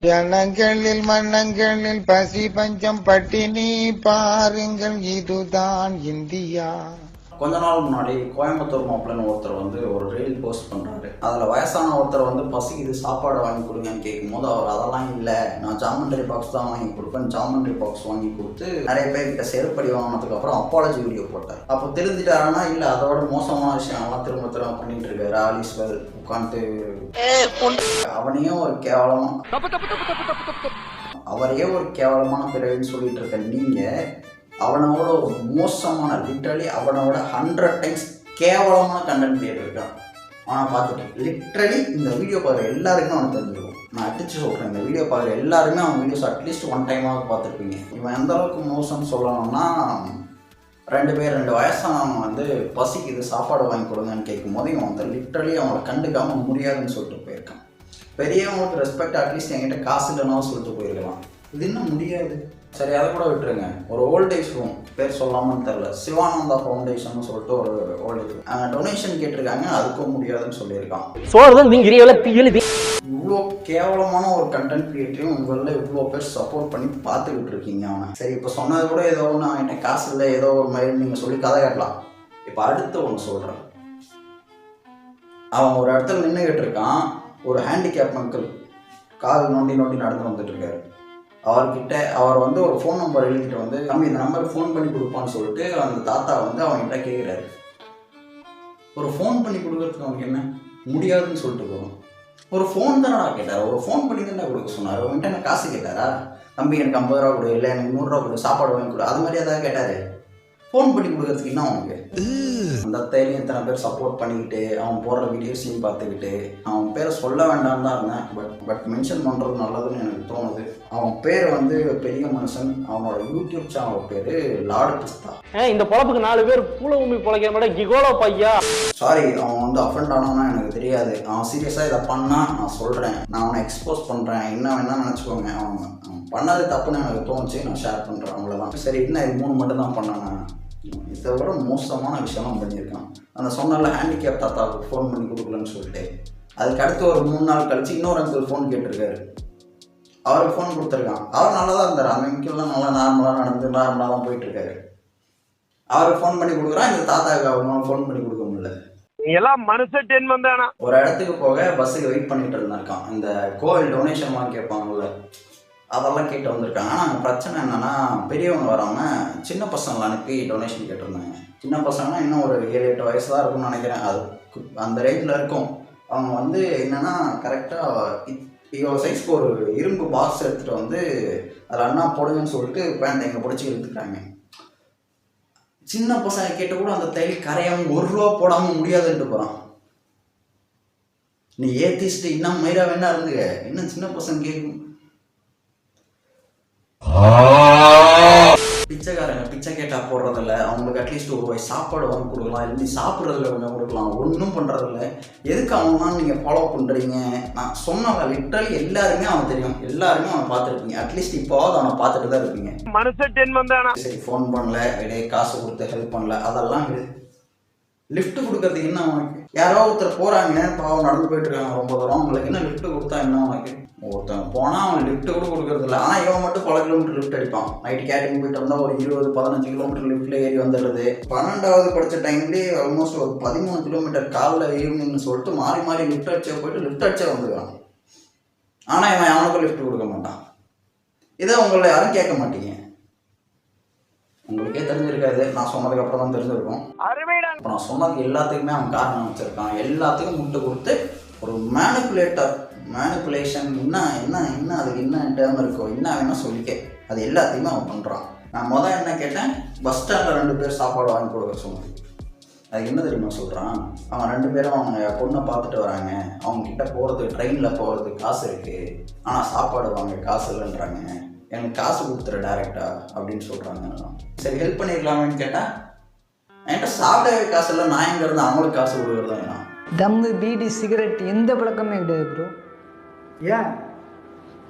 ஜனங்களில் மன்னங்களில் பசி பஞ்சம் பட்டினி பாருங்கள், இதுதான் இந்தியா. கொஞ்ச நாள் முன்னாடி கோயம்புத்தூர் மாப்பிள்ளைன்னு ஒருத்தர் வந்து ஒரு ரீல் போஸ்ட் பண்ணுறாரு. அதில் வயசான ஒருத்தர் வந்து பசிக்குது சாப்பாடு வாங்கி கொடுங்கன்னு கேட்கும்போது அவர் அதெல்லாம் இல்லை, நான் ஜாமெண்ட்ரி பாக்ஸ் தான் வாங்கி கொடுப்பேன், ஜாமெண்ட்ரி பாக்ஸ் வாங்கி கொடுத்து நிறைய பேர்கிட்ட செருப்படி வாங்கினதுக்கப்புறம் அப்பாலஜி வீடியோ போட்டார். அப்போ தெரிஞ்சுட்டாருன்னா இல்லை அதோட மோசமான விஷயம்லாம் திரும்ப திரும்ப பண்ணிட்டு இருக்காரு. ஆலிஸ்வெல் உட்காந்துட்டு அவனையே ஒரு கேவலமான பிறவின்னு சொல்லிட்டு இருக்க நீங்கள் அவனோட ஒரு மோசமான லிட்ரலி அவனோட 100 times கேவலமான கண்டென்ட் கிரியேட்டர் இருக்கான். ஆனால் பார்த்துட்டு லிட்ரலி இந்த வீடியோ பார்க்குற எல்லாருக்குமே அவனுக்கு தெரிஞ்சிருக்கும். நான் அடிச்சு சொல்கிறேன், இந்த வீடியோ பார்க்குற எல்லாருமே அவன் வீடியோஸ் அட்லீஸ்ட் 1 டைமாவது பார்த்துருப்பீங்க. இவன் எந்த அளவுக்கு மோசம்னு சொல்லணும்னா, 2 வயசானவங்க வந்து பசிக்குது சாப்பாடு வாங்கி கொடுங்கன்னு கேட்கும் போது இவன் வந்து லிட்ரலி அவனை கண்டுக்காமல் முடியாதுன்னு சொல்லிட்டு போயிருக்கான். பெரியவங்களுக்கு ரெஸ்பெக்ட் அட்லீஸ்ட் என்கிட்ட காசு இல்லைன்னா சொல்லிட்டு போயிருக்கலாம். இது இன்னும் முடியாது. சரி, அதை கூட விட்டுருங்க. ஒரு ஓல்டேஜ் ஹோம், பேர் சொல்லாமன்னு தெரில, சிவானந்தா ஃபவுண்டேஷன் சொல்லிட்டு ஒரு ஓல்டேஜ் ஹோம் டொனேஷன் கேட்டிருக்காங்க, அதுக்கும் முடியாதுன்னு சொல்லியிருக்கான். இவ்வளோ கேவலமான ஒரு கண்டென்ட் கிரியேட்டரையும் உங்களில் இவ்வளோ பேர் சப்போர்ட் பண்ணி பார்த்துக்கிட்டு இருக்கீங்க அவனை. சரி, இப்போ சொன்னது கூட ஏதோ ஒன்று அவன்கிட்ட காசு இல்லை ஏதோ ஒரு மாதிரி நீங்கள் சொல்லி கதை காட்டலாம். இப்போ அடுத்து ஒன்று சொல்கிறேன். அவன் ஒரு இடத்துல நின்றுக்கிட்டு இருக்கான். ஒரு ஹேண்டிகேப் அங்கிள் கால் நோண்டி நடந்து வந்துட்டு இருக்காரு. அவர்கிட்ட அவர் வந்து ஒரு ஃபோன் நம்பர் எழுதிட்டு வந்து தம்பி இந்த நம்பருக்கு ஃபோன் பண்ணி கொடுப்பான்னு சொல்லிட்டு அந்த தாத்தா வந்து அவங்ககிட்ட கேட்குறாரு. ஒரு ஃபோன் பண்ணி கொடுக்கறதுக்கு அவனுக்கு என்ன முடியாதுன்னு சொல்லிட்டு போகணும். ஒரு ஃபோன் தானே கேட்டார், ஒரு ஃபோன் பண்ணி தானே கொடுக்க சொன்னார். அவன்கிட்ட எனக்கு காசு கேட்டாரா, தம்பி எனக்கு 50 ரூபா கொடு, இல்லை எனக்கு 100 ரூபா கொடு, சாப்பாடு வாங்கி கொடு, அது மாதிரி ஏதாவது கேட்டார். ஃபோன் பண்ணி கொடுக்கறதுக்கு என்ன அவனுக்கு? அந்த தைரியம் இத்தனை பேர் சப்போர்ட் பண்ணிக்கிட்டு அவன் போடுற வீடியோஸையும் பார்த்துக்கிட்டு அவன் பேரை சொல்ல வேண்டாம்னு தான் இருந்தேன். பட் மென்ஷன் பண்ணுறது நல்லதுன்னு எனக்கு தோணுது. அவன் பேர் வந்து பெரிய மனுஷன். அவனோட யூடியூப் சேனல் பேர் லார்டு பிஸ்தா. இந்த பொழப்புக்கு 4 பேர் பூல உமி பொழைக்கிற மாதிரி கிகோலோ பையா. சாரி, அவன் வந்து அஃபெண்ட் ஆனான்னா எனக்கு தெரியாது. அவன் சீரியஸாக இதை பண்ணால் நான் சொல்கிறேன், நான் அவனை எக்ஸ்போஸ் பண்ணுறேன், என்ன வேணால் நினச்சிக்கோங்க. அவன் பண்ணது தப்புன்னு எனக்கு தோணுச்சு, நான் ஷேர் பண்ணுறேன், அவ்வளோதான். சரி, இன்னும் இது 3 மட்டும் தான் பண்ணானே, இதை விட மோசமான விஷயம்லாம் பண்ணியிருக்கான். அந்த சொன்னால ஹேண்டிகேப் தாத்தாவுக்கு ஃபோன் பண்ணி கொடுக்கலன்னு சொல்லிட்டு அதுக்கு அடுத்து ஒரு 3 நாள் கழிச்சு இன்னொரு அங்கிள் ஃபோன் கேட்டிருக்காரு. அவருக்கு ஃபோன் கொடுத்துருக்கான். அவர் நல்லா தான் இருந்தார். அந்த அங்கிள்லாம் நல்லா நார்மலாக நார்மலாக தான் போயிட்டுருக்காரு. அவருக்கு ஃபோன் பண்ணி கொடுக்குறான். இந்த தாத்தாவுக்கு அவங்களால ஃபோன் பண்ணி கொடுக்க முடியல. எல்லாம் மனுஷன் டென் வந்தானா ஒரு இடத்துக்கு போக பஸ்ஸுக்கு வெயிட் பண்ணிட்டு இருந்தாருக்கான். இந்த கோவில் டொனேஷன்லாம் கேட்பாங்கல்ல, அதெல்லாம் கேட்டு வந்திருக்காங்க. ஆனால் பிரச்சனை என்னென்னா, பெரியவங்க வராமல் சின்ன பசங்களை அனுப்பி டொனேஷன் கேட்டிருந்தாங்க. சின்ன பசங்கன்னா இன்னும் ஒரு 7-8 வயசு தான் இருக்கும்னு நினைக்கிறேன். அது அந்த ரேஞ்சில் இருக்கும். அவங்க வந்து என்னென்னா கரெக்டாக இவ்வளோ சைஸ்க்கு ஒரு இரும்பு பாக்ஸ் எடுத்துகிட்டு வந்து அதில் அண்ணா போடுங்கன்னு சொல்லிட்டு பேண்ட் எங்கே பிடிச்சி இழுத்துக்கிறாங்க. சின்ன பசங்க கேட்டு கூட அந்த தையல் கரையாமல் 1 ரூபா போடாமல் முடியாதுன்ட்டு போகிறான். நீ ஏற்றிச்சுட்டு இன்னும் மயிரா வேணா இருந்துங்க, இன்னும் சின்ன பசங்க கேட்கும். பிச்சைக்காரங்க பிச்சை கேட்டா போடுறதில்ல, அவங்களுக்கு அட்லீஸ்ட் ஒரு வாய் சாப்பாடு வாங்கி கொடுக்கலாம், இல்லை சாப்பிட்றதுல கொஞ்சம் கொடுக்கலாம், ஒன்றும் பண்ணுறதில்ல. எதுக்கு அவங்களாம் நீங்கள் ஃபாலோ பண்ணுறீங்க? நான் சொன்னவங்க லிட்ரலி எல்லாருமே அவன் தெரியும், எல்லாருமே அவனை பார்த்துருப்பீங்க. அட்லீஸ்ட் இப்போவாது அவனை பார்த்துட்டு தான் இருப்பீங்க. மனுஷன் டென் வந்தானா சரி, ஃபோன் பண்ணல, இடையே காசு கொடுத்து ஹெல்ப் பண்ணல, அதெல்லாம் லிஃப்ட் கொடுக்கறதுக்கு என்ன உனக்கு? யாரோ ஒருத்தர் போகிறாங்க, பாவம் நடந்து போயிட்டு இருக்காங்க ரொம்ப தூரம், அவங்களுக்கு என்ன லிஃப்ட் கொடுத்தா என்ன உனக்கு? ஒருத்தன் போனால் அவன் லிஃப்ட் கூட கொடுக்கறது இல்லை. ஆனால் இவன் மட்டும் பல கிலோமீட்டர் லிஃப்ட் அடிப்பான். நைட்டு கேட்டரிங் போயிட்டு வந்தால் ஒரு 20-15 கிலோமீட்டர் லிஃப்ட்டில் ஏறி வந்துடுறது. 12வது படித்த டைம்லேயே ஆல்மோஸ்ட் ஒரு 13 கிலோமீட்டர் காலைல ஈவினிங்னு சொல்லிட்டு மாறி மாறி லிஃப்ட் அடிச்சா போயிட்டு லிஃப்ட் அடிச்சா வந்துடுவான். ஆனால் இவன் அவனுக்கும் லிஃப்ட் கொடுக்க மாட்டான். இதை உங்களை யாரும் கேட்க மாட்டீங்க. உங்களுக்கே தெரிஞ்சிருக்காது, நான் சொன்னதுக்கப்புறம் தான் தெரிஞ்சிருக்கும். இப்போ நான் சொன்னதுக்கு எல்லாத்துக்குமே அவன் காரணம் வச்சுருக்கான். எல்லாத்துக்கும் முட்டு கொடுத்து ஒரு மேனிப்புலேஷன் என்ன அதுக்கு என்ன டேர்ம் இருக்கோ என்ன வேணால் சொல்லிக்க, அது எல்லாத்தையுமே அவன் பண்ணுறான். நான் என்ன கேட்டேன், பஸ் ஸ்டாண்டில் 2 பேர் சாப்பாடு வாங்கி கொடுக்க சொன்னேன். அதுக்கு என்ன தெரியுமா சொல்கிறான், அவன் 2 பேரும் அவங்க பொண்ணை பார்த்துட்டு வராங்க, அவங்கக்கிட்ட போகிறது ட்ரெயினில் போகிறதுக்கு காசு இருக்குது, ஆனால் சாப்பாடு வாங்க காசு இல்லைன்றாங்க, எனக்கு காசு கொடுத்துரு டேரெக்டா அப்படின்னு சொல்கிறாங்க. சரி, ஹெல்ப் பண்ணிடலாமேன்னு கேட்டால் என்கிட்ட சாப்பிடவே காசு இல்லை, நான் எங்கே இருந்து அவங்களுக்கு காசு கொடுக்குறதா? தம்மு பீடி சிகரெட் எந்த பழக்கமே கிடையாது ப்ரோ. ஏன்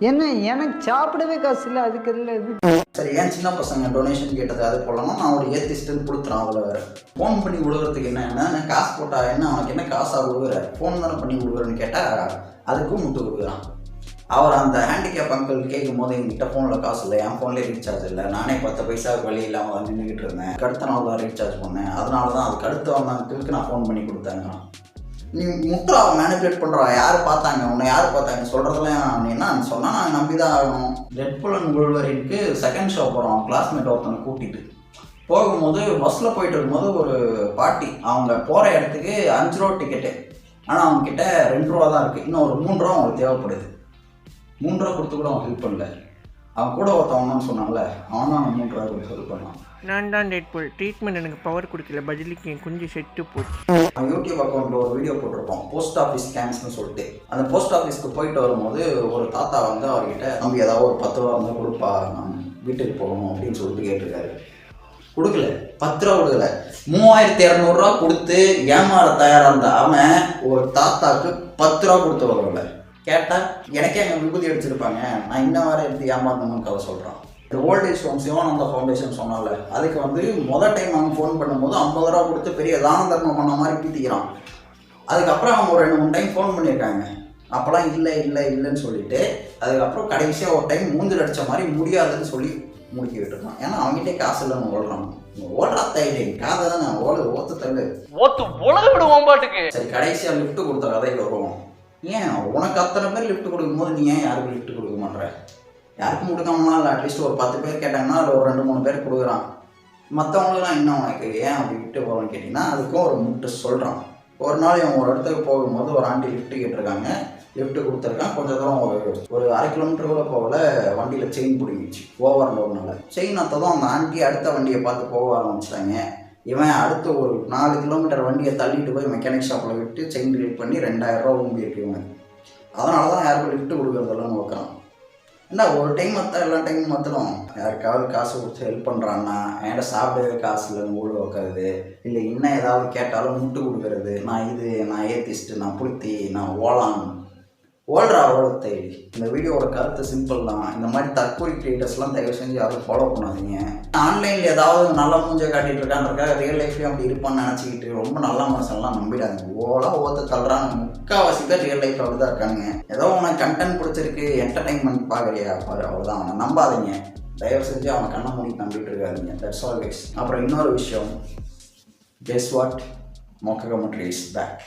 என்ன எனக்கு சாப்பிடவே காசு இல்லை, அதுக்கு இல்லை இது. சரி, ஏன் சின்ன பசங்க டொனேஷன் கேட்டது அது போடலாமா? நான் ஒரு ஏத்திஸ்ட்டுன்னு கொடுத்துறான். அதில் வேறு ஃபோன் பண்ணி கொடுக்குறதுக்கு என்ன காசு போட்டா என்ன, அவனுக்கு என்ன காசாக கொடுக்குற, ஃபோன் தானே பண்ணி கொடுக்குறேன்னு கேட்டால் அதுக்கும் முட்டு கொடுக்குறான். அவர் அந்த ஹேண்டிகேப் அங்கிள் கேட்கும் போது என்கிட்ட ஃபோனில் காசு இல்லை, என் ஃபோன்லேயே ரீசார்ஜ் இல்லை, நானே 10 பைசாவுக்கு வழி இல்லாமல் வந்து நின்றுக்கிட்டு இருந்தேன், அடுத்த நாள் தான் ரீசார்ஜ் பண்ணேன், அதனால தான் அதுக்கு அடுத்து வந்த அங்கிளுக்கு நான் ஃபோன் பண்ணி கொடுத்தேங்க. நீ முட்டா மேனிபுலேட் பண்ணுறா, யார் பார்த்தாங்க உன்னை, யார் பார்த்தாங்க சொல்கிறதெல்லாம் நீ என்ன சொன்னால் நான் நம்பி தான் ஆகணும். டெட்புல் அண்ட் வுல்வரினுக்கு செகண்ட் ஷோ போகிறோம், அவன் கிளாஸ்மேட் ஒருத்தனை கூட்டிகிட்டு போகும்போது பஸ்ஸில் போயிட்டு இருக்கும்போது ஒரு பாட்டி அவங்க போகிற இடத்துக்கு 5 ரூபா டிக்கெட்டு, ஆனால் அவங்கக்கிட்ட 2 ரூபா தான் இருக்குது, இன்னும் ஒரு 3 ரூபா அவங்களுக்கு தேவைப்படுது. 3 ரூபா கொடுத்து கூட அவன் ஹெல்ப் பண்ணல. அவன் கூட ஒருத்தவங்கன்னு சொன்னான்ல, அவன் தான் 3 ரூபா கொடுத்து ஹெல்ப் பண்ணான். நான் தான் டெட்புல், ட்ரீட்மெண்ட் எனக்கு பவர் கொடுக்கல, பதிலுக்கு என் கொஞ்சம் செட்டு போச்சு. அவன் யூடியூப் அக்கௌண்ட்டில் ஒரு வீடியோ போட்டிருப்பான், போஸ்ட் ஆஃபீஸ் ஸ்கேம்ஸ்னு சொல்லிட்டு. அந்த போஸ்ட் ஆஃபீஸ்க்கு போயிட்டு வரும்போது ஒரு தாத்தா வந்து அவர்கிட்ட நம்பி ஏதாவது ஒரு 10 ரூபா இருந்தால் கொடுப்பா, நான் வீட்டுக்கு போகணும் அப்படின்னு சொல்லிட்டு கேட்டிருக்காரு. கொடுக்கல, 10 ரூபா கொடுக்கல, 3200 ரூபா கொடுத்து ஏமாற தயாராக இருந்த அவன் ஒரு தாத்தாக்கு 10 ரூபா கொடுத்து வரவில்லை. கேட்டால் எனக்கே அங்கே விபூதி அடிச்சிருப்பாங்க, நான் இன்னும் வேறு எடுத்து ஏமாந்தணும்னு கதை சொல்கிறான். இந்த ஓல்டேஜ் ஹோம் சிவானந்தா ஃபவுண்டேஷன் சொன்னால, அதுக்கு வந்து மொதல் டைம் அவன் ஃபோன் பண்ணும்போது 50 ரூபா கொடுத்து பெரிய தான தர்மம் பண்ண மாதிரி பீத்திக்கிறான். அதுக்கப்புறம் அவங்க ஒரு 2-3 டைம் ஃபோன் பண்ணியிருக்காங்க, அப்போலாம் இல்லைன்னு சொல்லிட்டு அதுக்கப்புறம் கடைசியாக ஒரு டைம் மூஞ்சில் அடித்த மாதிரி முடியாதுன்னு சொல்லி முடிக்க விட்டுருக்கான். ஏன்னா அவங்ககிட்டே காசு இல்லைன்னு ஓடுறான். ஓடுறா தைடே காதை தான் நான் ஓத்து தள்ளு உலக விடுவோம் பாட்டுக்கு. சரி, கடைசியாக லிஃப்ட் கொடுத்த கதைக்கு வருவோம். ஏன் உனக்கு அத்தனை பேர் லிஃப்ட் கொடுக்கும்போது நீ ஏன் யாருக்கும் லிஃப்ட் கொடுக்க மாட்டேற? யாருக்கும் கொடுக்காமலாம் இல்லை, அட்லீஸ்ட் ஒரு 10 பேர் கேட்டாங்கன்னா அதில் ஒரு 2-3 பேர் கொடுக்குறான். மற்றவங்களுக்குலாம் இன்னும் உனக்கு ஏன் அப்படி விட்டு போகிறோன்னு கேட்டிங்கன்னா அதுக்கும் ஒரு முட்டு சொல்கிறான். ஒரு நாள் இவன் ஒரு இடத்துக்கு போகும்போது ஒரு ஆண்டி லிஃப்ட் கேட்டிருக்காங்க, லிஃப்ட்டு கொடுத்துருக்கான். கொஞ்சம் தூரம் ஒரு 1/2 கிலோமீட்டர் கூட போகல, வண்டியில் செயின் பிடிங்கிச்சு ஓவர்லோடுனால. செயின் அத்ததும் அந்த ஆண்டி அடுத்த வண்டியை பார்த்து போக ஆரம்பிச்சிட்டாங்க. இவன் அடுத்து ஒரு 4 கிலோமீட்டர் வண்டியை தள்ளிட்டு போய் மெக்கானிக் ஷாப்பில் விட்டு செயின் கிரியேட் பண்ணி 2000 ரூபா ஊம்பி இருக்கு இவன். அதனால தான் யாருக்கும் லிஃப்ட் கொடுக்குறதெல்லாம் வைக்கிறான். என்ன ஒரு டைம் மற்ற எல்லா டைமும் மாற்றலாம். யாருக்காவது காசு கொடுத்து ஹெல்ப் பண்ணுறான்னா என்கிட்ட சாப்பிடவே காசு இல்லைன்னு ஊழ வைக்கிறது, இல்லை இன்னும் ஏதாவது கேட்டாலும் முட்டு கொடுக்கறது, நான் ஏத்திஸ்ட்டு, நான் புளுத்தி, நான் ஓடுற அவ்வளோத்தை. இந்த வீடியோவோட கருத்து சிம்பிள் தான். இந்த மாதிரி தற்கொலை கிரியேட்டர்ஸ்லாம் தயவு செஞ்சு யாரும் ஃபாலோ பண்ணாதீங்க. ஆன்லைனில் ஏதாவது நல்ல மூஞ்சை காட்டிகிட்டு இருக்கான்றக்காக ரியல் லைஃப்லேயும் அப்படி இருப்பான்னு நினச்சிக்கிட்டு ரொம்ப நல்ல மனுஷன்லாம் நம்பிடாதீங்க. ஓத்த தள்ளுறாங்க, முக்கால்வாசி தான் ரியல் லைஃப் அப்படி தான் இருக்கானுங்க. ஏதோ உனக்கு கண்டென்ட் பிடிச்சிருக்கு, என்டர்டைன்மெண்ட் பார்க்குறியா பாரு, அவ்வளோதான். அவனை நம்பாதீங்க, தயவு செஞ்சு அவனை கண்ணை மூடி நம்பிட்டு இருக்காதீங்க. That's always. அப்புறம் இன்னொரு விஷயம், கெஸ் வாட், மொக்க கமெண்ட்ரி இஸ் பேக்.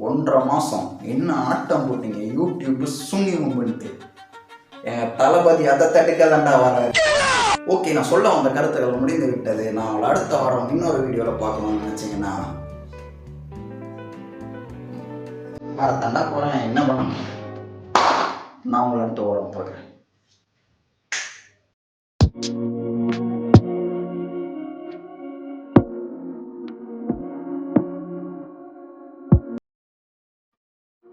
1.5 மாதம் என்ன ஆட்டம் போட்டீங்க யூடியூப் சூன்யம் பண்ணிட்டு. என் தளபதி அதை தடுக்கதாண்டா வர. ஓகே, நான் சொல்ல வந்த கருத்துக்கள் முடிந்து விட்டது. நான் அவளை அடுத்த வாரம் இன்னொரு வீடியோவில் பார்க்கணும்னு நினச்சிங்கன்னா தண்டா போகிறேன், என்ன பண்ணணும், நான் உங்களை அடுத்த வாரம் பார்க்குறேன்.